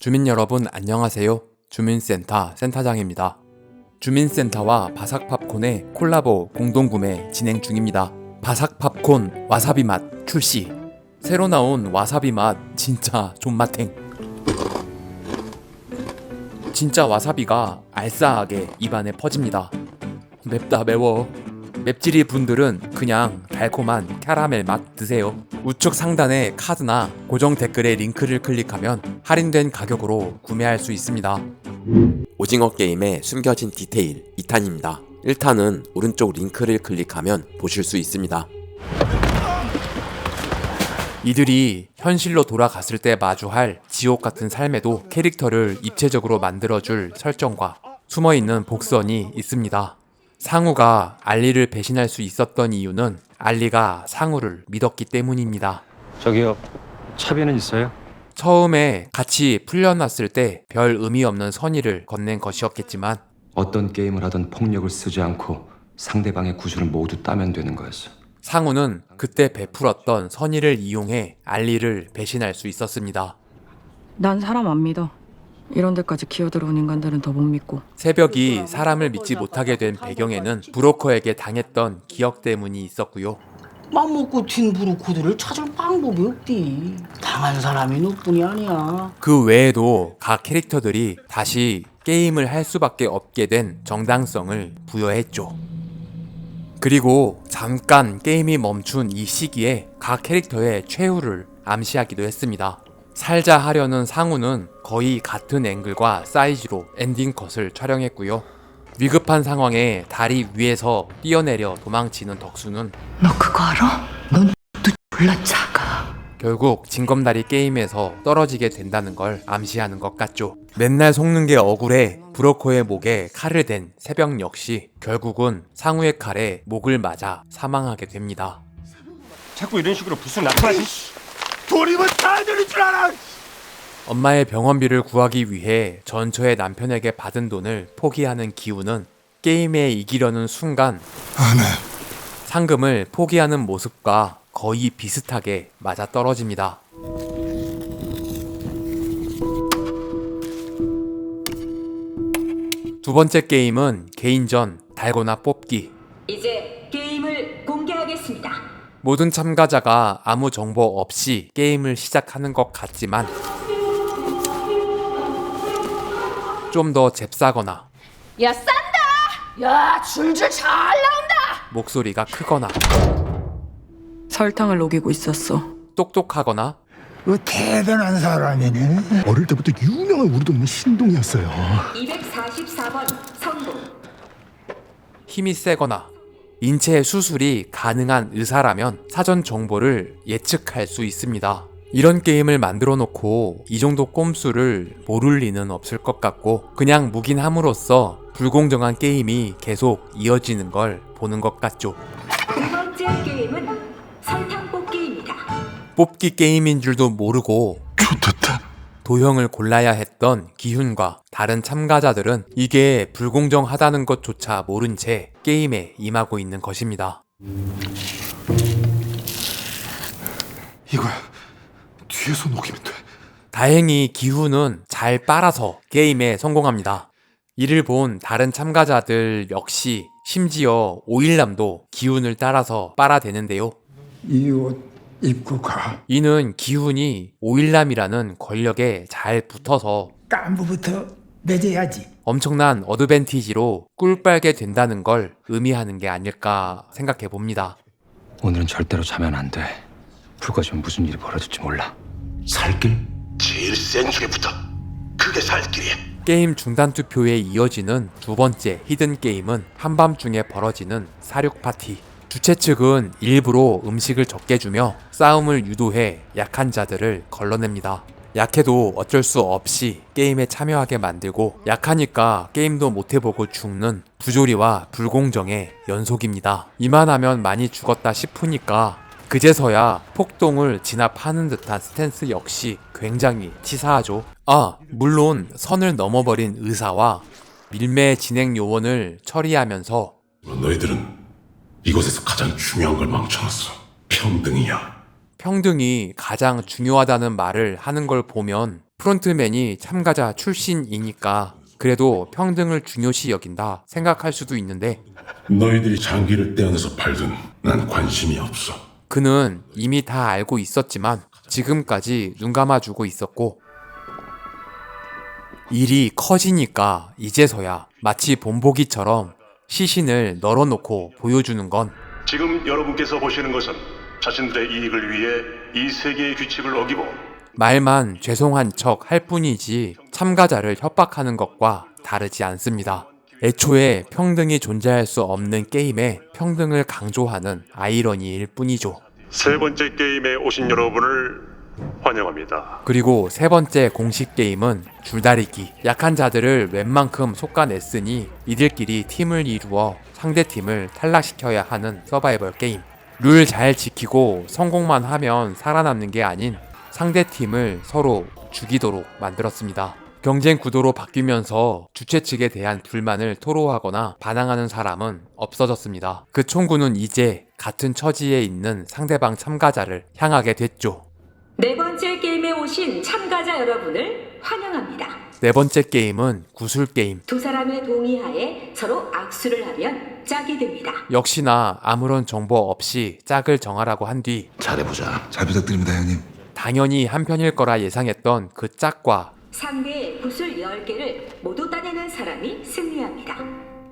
주민 여러분 안녕하세요. 주민센터 센터장입니다. 주민센터와 바삭팝콘의 콜라보 공동구매 진행 중입니다. 바삭팝콘 와사비 맛 출시. 새로 나온 와사비 맛 진짜 존맛탱. 진짜 와사비가 알싸하게 입안에 퍼집니다. 맵다 매워. 맵찔이 분들은 그냥 달콤한 캐러멜 맛 드세요. 우측 상단의 카드나 고정 댓글의 링크를 클릭하면 할인된 가격으로 구매할 수 있습니다. 오징어 게임의 숨겨진 디테일 2탄입니다. 1탄은 오른쪽 링크를 클릭하면 보실 수 있습니다. 이들이 현실로 돌아갔을 때 마주할 지옥 같은 삶에도 캐릭터를 입체적으로 만들어줄 설정과 숨어있는 복선이 있습니다. 상우가 알리를 배신할 수 있었던 이유는 알리가 상우를 믿었기 때문입니다. 저기요, 차비는 있어요? 처음에 같이 풀려났을 때 별 의미 없는 선의를 건넨 것이었겠지만 어떤 게임을 하든 폭력을 쓰지 않고 상대방의 구슬을 모두 따면 되는 거였어. 상우는 그때 베풀었던 선의를 이용해 알리를 배신할 수 있었습니다. 난 사람 안 믿어. 이런 데까지 기어들어온 인간들은 더 못 믿고. 새벽이 사람을 믿지 못하게 된 배경에는 브로커에게 당했던 기억 때문이 있었고요. 맘먹고 튄 브로커들을 찾을 방법이 없디. 당한 사람이 너뿐이 아니야. 그 외에도 각 캐릭터들이 다시 게임을 할 수밖에 없게 된 정당성을 부여했죠. 그리고 잠깐 게임이 멈춘 이 시기에 각 캐릭터의 최후를 암시하기도 했습니다. 살자 하려는 상우는 거의 같은 앵글과 사이즈로 엔딩 컷을 촬영했고요. 위급한 상황에 다리 위에서 뛰어내려 도망치는 덕수는 너 그거 알아? 넌 또 졸라 작아. 결국 징검다리 게임에서 떨어지게 된다는 걸 암시하는 것 같죠. 맨날 속는 게 억울해 브로커의 목에 칼을 댄 새벽 역시 결국은 상우의 칼에 목을 맞아 사망하게 됩니다. 자꾸 이런 식으로 불쑥 나타나지? 돌이면 다 되는 줄 알아! 엄마의 병원비를 구하기 위해 전처의 남편에게 받은 돈을 포기하는 기우는 게임에 이기려는 순간 안 해. 상금을 포기하는 모습과 거의 비슷하게 맞아떨어집니다. 두 번째 게임은 개인전 달고나 뽑기. 이제 게임을 공개하겠습니다. 모든 참가자가 아무 정보 없이 게임을 시작하는 것 같지만 좀 더 잽싸거나 야 싼다! 야 줄줄 잘 나온다! 목소리가 크거나 설탕을 녹이고 있었어. 똑똑하거나 대단한 사람이네. 어릴 때부터 유명한 우리 동네 신동이었어요. 244번 성공. 힘이 세거나 인체 수술이 가능한 의사라면 사전 정보를 예측할 수 있습니다. 이런 게임을 만들어 놓고 이 정도 꼼수를 모를 리는 없을 것 같고 그냥 묵인함으로써 불공정한 게임이 계속 이어지는 걸 보는 것 같죠. 두 번째 게임은 설탕 뽑기입니다. 뽑기 게임인 줄도 모르고 좋겠다. 도형을 골라야 했던 기훈과 다른 참가자들은 이게 불공정하다는 것조차 모른 채 게임에 임하고 있는 것입니다. 이거야. 뒤에서 녹이면 돼. 다행히 기훈은 잘 빨아서 게임에 성공합니다. 이를 본 다른 참가자들 역시 심지어 오일남도 기훈을 따라서 빨아대는데요. 이 옷 입고 가. 이는 기훈이 오일남이라는 권력에 잘 붙어서 깐부부터 맺어야지. 엄청난 어드밴티지로 꿀 빨게 된다는 걸 의미하는 게 아닐까 생각해 봅니다. 오늘은 절대로 자면 안 돼. 불 꺼지면 무슨 일이 벌어질지 몰라. 살길? 제일 센 쪽에 붙어. 그게 살길이야. 게임 중단 투표에 이어지는 두 번째 히든 게임은 한밤중에 벌어지는 사륙 파티. 주최 측은 일부러 음식을 적게 주며 싸움을 유도해 약한 자들을 걸러냅니다. 약해도 어쩔 수 없이 게임에 참여하게 만들고 약하니까 게임도 못해보고 죽는 부조리와 불공정의 연속입니다. 이만하면 많이 죽었다 싶으니까 그제서야 폭동을 진압하는 듯한 스탠스 역시 굉장히 치사하죠. 물론 선을 넘어버린 의사와 밀매 진행 요원을 처리하면서 너희들은 이곳에서 가장 중요한 걸 망쳐놨어. 평등이야. 평등이 가장 중요하다는 말을 하는 걸 보면 프론트맨이 참가자 출신이니까 그래도 평등을 중요시 여긴다 생각할 수도 있는데 너희들이 장기를 떼어내서 팔든 난 관심이 없어. 그는 이미 다 알고 있었지만 지금까지 눈 감아주고 있었고 일이 커지니까 이제서야 마치 본보기처럼 시신을 널어놓고 보여주는 건 지금 여러분께서 보시는 것은 자신들의 이익을 위해 이 세계의 규칙을 어기고 말만 죄송한 척 할 뿐이지 참가자를 협박하는 것과 다르지 않습니다. 애초에 평등이 존재할 수 없는 게임에 평등을 강조하는 아이러니일 뿐이죠. 세 번째 게임에 오신 여러분을 환영합니다. 그리고 세 번째 공식 게임은 줄다리기. 약한 자들을 웬만큼 솎아냈으니 이들끼리 팀을 이루어 상대팀을 탈락시켜야 하는 서바이벌 게임. 룰 잘 지키고 성공만 하면 살아남는 게 아닌 상대팀을 서로 죽이도록 만들었습니다. 경쟁 구도로 바뀌면서 주최 측에 대한 불만을 토로하거나 반항하는 사람은 없어졌습니다. 그 총구는 이제 같은 처지에 있는 상대방 참가자를 향하게 됐죠. 네 번째 게임에 오신 참가자 여러분을 환영합니다. 네 번째 게임은 구술 게임. 두 사람의 동의하에 서로 악수를 하면 짝이 됩니다. 역시나 아무런 정보 없이 짝을 정하라고 한 뒤 잘해보자. 잘 부탁드립니다, 형님. 당연히 한 편일 거라 예상했던 그 짝과 상대의 구슬 10개를 모두 따내는 사람이 승리합니다.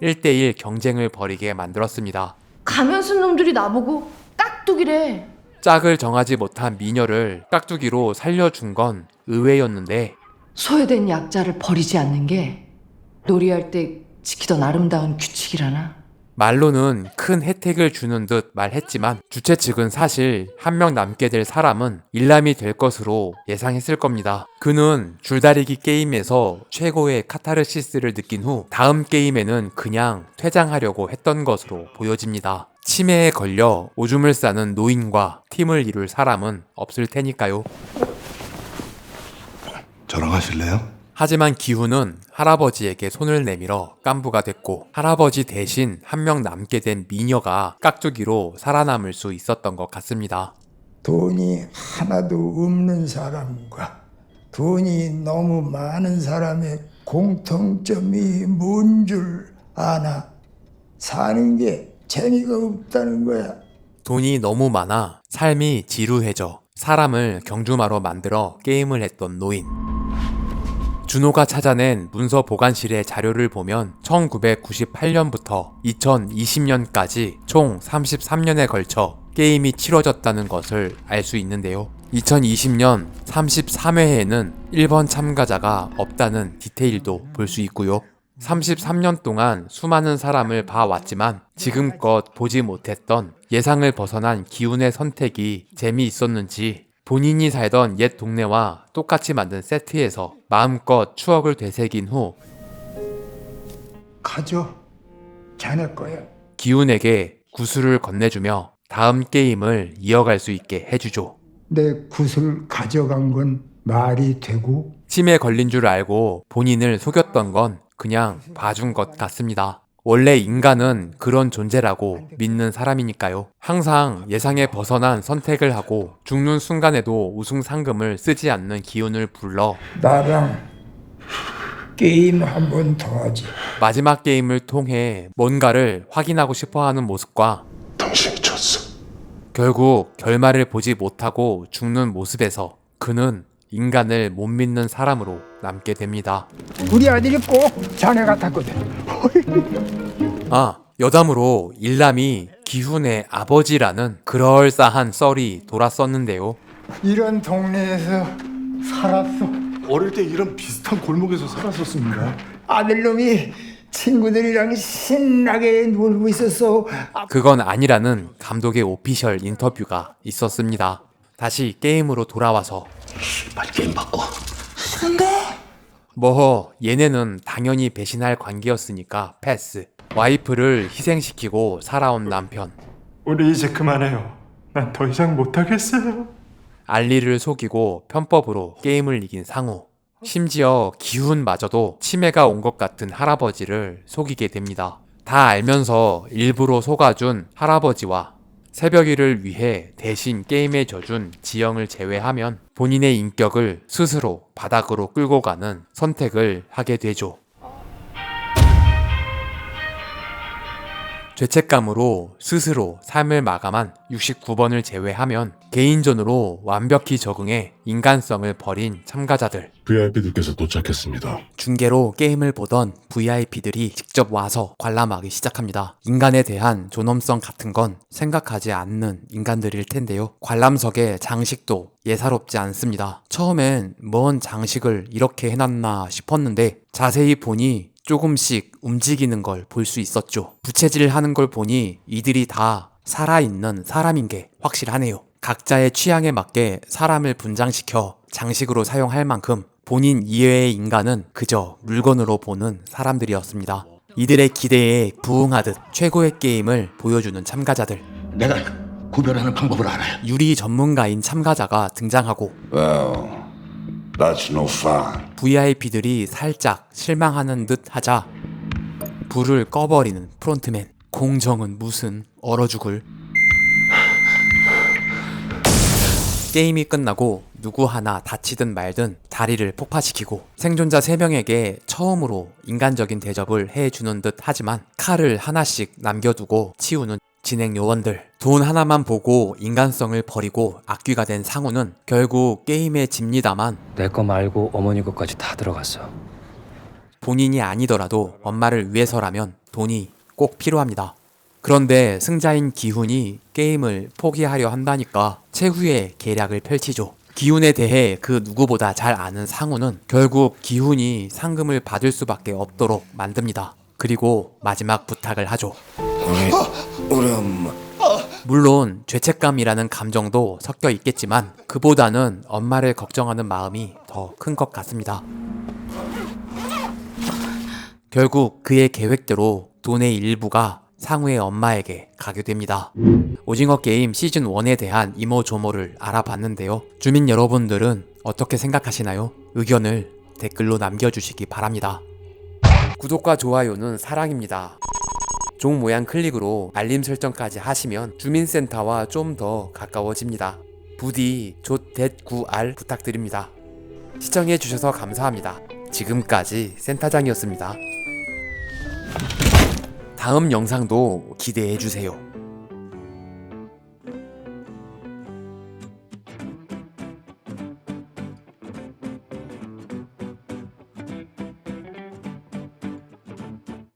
1대1 경쟁을 벌이게 만들었습니다. 가면 쓴 놈들이 나보고 깍두기래. 짝을 정하지 못한 미녀를 깍두기로 살려준 건 의외였는데 소외된 약자를 버리지 않는 게 놀이할 때 지키던 아름다운 규칙이라나? 말로는 큰 혜택을 주는 듯 말했지만 주최 측은 사실 한 명 남게 될 사람은 일람이 될 것으로 예상했을 겁니다. 그는 줄다리기 게임에서 최고의 카타르시스를 느낀 후 다음 게임에는 그냥 퇴장하려고 했던 것으로 보여집니다. 치매에 걸려 오줌을 싸는 노인과 팀을 이룰 사람은 없을 테니까요. 저랑 하실래요? 하지만 기훈은 할아버지에게 손을 내밀어 깐부가 됐고 할아버지 대신 한 명 남게 된 미녀가 깍두기로 살아남을 수 있었던 것 같습니다. 돈이 하나도 없는 사람과 돈이 너무 많은 사람의 공통점이 뭔 줄 아나? 사는 게 재미가 없다는 거야. 돈이 너무 많아 삶이 지루해져 사람을 경주마로 만들어 게임을 했던 노인. 준호가 찾아낸 문서 보관실의 자료를 보면 1998년부터 2020년까지 총 33년에 걸쳐 게임이 치러졌다는 것을 알 수 있는데요. 2020년 33회에는 1번 참가자가 없다는 디테일도 볼 수 있고요. 33년 동안 수많은 사람을 봐왔지만 지금껏 보지 못했던 예상을 벗어난 기훈의 선택이 재미있었는지 본인이 살던 옛 동네와 똑같이 만든 세트에서 마음껏 추억을 되새긴 후 가져. 자네 거야. 기훈에게 구슬을 건네주며 다음 게임을 이어갈 수 있게 해주죠. 내 구슬 가져간 건 말이 되고? 치매에 걸린 줄 알고 본인을 속였던 건 그냥 봐준 것 같습니다. 원래 인간은 그런 존재라고 믿는 사람이니까요. 항상 예상에 벗어난 선택을 하고 죽는 순간에도 우승 상금을 쓰지 않는 기훈을 불러 나랑 게임 한 번 더 하지. 마지막 게임을 통해 뭔가를 확인하고 싶어하는 모습과 당신이 졌어. 결국 결말을 보지 못하고 죽는 모습에서 그는 인간을 못 믿는 사람으로 남게 됩니다. 우리 아들이 꼭 자네 같았거든. 아, 여담으로 일남이 기훈의 아버지라는 그럴싸한 썰이 돌았었는데요. 이런 동네에서 살았어. 어릴 때 이런 비슷한 골목에서 살았었습니다. 아들놈이 친구들이랑 신나게 놀고 있었어. 그건 아니라는 감독의 오피셜 인터뷰가 있었습니다. 다시 게임으로 돌아와서 빨리 게임 바꿔. 뭐 얘네는 당연히 배신할 관계였으니까 패스. 와이프를 희생시키고 살아온 남편. 우리 이제 그만해요. 난 더 이상 못하겠어요. 알리를 속이고 편법으로 게임을 이긴 상우. 심지어 기훈마저도 치매가 온 것 같은 할아버지를 속이게 됩니다. 다 알면서 일부러 속아준 할아버지와 새벽일을 위해 대신 게임에 져준 지영을 제외하면 본인의 인격을 스스로 바닥으로 끌고 가는 선택을 하게 되죠. 죄책감으로 스스로 삶을 마감한 69번을 제외하면 개인전으로 완벽히 적응해 인간성을 버린 참가자들. VIP들께서 도착했습니다. 중계로 게임을 보던 VIP들이 직접 와서 관람하기 시작합니다. 인간에 대한 존엄성 같은 건 생각하지 않는 인간들일 텐데요. 관람석의 장식도 예사롭지 않습니다. 처음엔 뭔 장식을 이렇게 해놨나 싶었는데 자세히 보니 조금씩 움직이는 걸 볼 수 있었죠. 부채질 하는 걸 보니 이들이 다 살아있는 사람인 게 확실하네요. 각자의 취향에 맞게 사람을 분장시켜 장식으로 사용할 만큼 본인 이외의 인간은 그저 물건으로 보는 사람들이었습니다. 이들의 기대에 부응하듯 최고의 게임을 보여주는 참가자들. 내가 구별하는 방법을 알아요. 유리 전문가인 참가자가 등장하고 Well, that's no fun. VIP들이 살짝 실망하는 듯 하자 불을 꺼버리는 프론트맨. 공정은 무슨 얼어 죽을. 게임이 끝나고 누구 하나 다치든 말든 다리를 폭파시키고 생존자 3명에게 처음으로 인간적인 대접을 해주는 듯 하지만 칼을 하나씩 남겨두고 치우는 진행 요원들. 돈 하나만 보고 인간성을 버리고 악귀가 된 상우는 결국 게임에 집니다만 내 거 말고 어머니 것까지 다 들어갔어. 본인이 아니더라도 엄마를 위해서라면 돈이 꼭 필요합니다. 그런데 승자인 기훈이 게임을 포기하려 한다니까 최후의 계략을 펼치죠. 기훈에 대해 그 누구보다 잘 아는 상우는 결국 기훈이 상금을 받을 수밖에 없도록 만듭니다. 그리고 마지막 부탁을 하죠. 우리 엄마. 물론 죄책감이라는 감정도 섞여 있겠지만 그보다는 엄마를 걱정하는 마음이 더 큰 것 같습니다. 결국 그의 계획대로 돈의 일부가 상우의 엄마에게 가게 됩니다. 오징어 게임 시즌1에 대한 이모조모를 알아봤는데요. 주민 여러분들은 어떻게 생각하시나요? 의견을 댓글로 남겨주시기 바랍니다. 구독과 좋아요는 사랑입니다. 종 모양 클릭으로 알림 설정까지 하시면 주민센터와 좀 더 가까워집니다. 부디 조.9r 부탁드립니다. 시청해주셔서 감사합니다. 지금까지 센터장이었습니다. 다음 영상도 기대해주세요.